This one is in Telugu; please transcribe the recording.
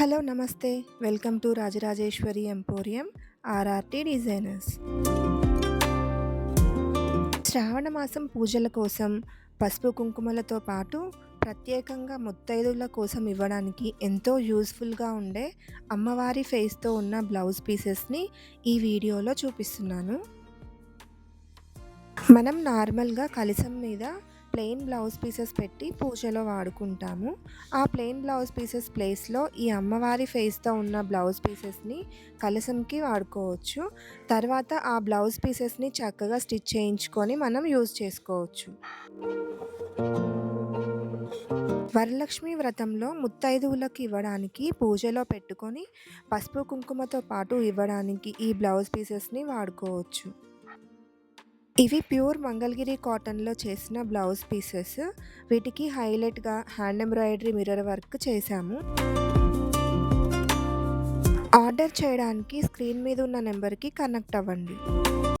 హలో నమస్తే. Welcome to Rajarajeshwari emporium RRT designers. శ్రావణ మాసం పూజల కోసం పసుపు కుంకుమలతో పాటు ప్రత్యేకంగా ముత్తైదువుల కోసం ఇవ్వడానికి ఎంతో యూజ్‌ఫుల్‌గా ఉండే అమ్మవారి ఫేస్‌తో ఉన్న బ్లౌజ్ పీసెస్‌ని ఈ వీడియోలో చూపిస్తున్నాను. మనం నార్మల్‌గా కలశం మీద ప్లెయిన్ బ్లౌజ్ పీసెస్ పెట్టి పూజలో వాడుకుంటాము. ఆ ప్లెయిన్ బ్లౌజ్ పీసెస్ ప్లేస్‌లో ఈ అమ్మవారి ఫేస్‌తో ఉన్న బ్లౌజ్ పీసెస్‌ని కలశంకి వాడుకోవచ్చు. తర్వాత ఆ బ్లౌజ్ పీసెస్‌ని చక్కగా స్టిచ్ చేయించుకొని మనం యూజ్ చేసుకోవచ్చు. వరలక్ష్మి వ్రతంలో ముత్తైదువులకు ఇవ్వడానికి పూజలో పెట్టుకొని పసుపు కుంకుమతో పాటు ఇవ్వడానికి ఈ బ్లౌజ్ పీసెస్‌ని వాడుకోవచ్చు. ఇవి ప్యూర్ మంగళగిరి కాటన్‌లో చేసిన బ్లౌజ్ పీసెస్. వీటికి హైలైట్‌గా హ్యాండ్ ఎంబ్రాయిడరీ మిర్రర్ వర్క్ చేశాము. ఆర్డర్ చేయడానికి స్క్రీన్ మీద ఉన్న నెంబర్‌కి కనెక్ట్ అవ్వండి.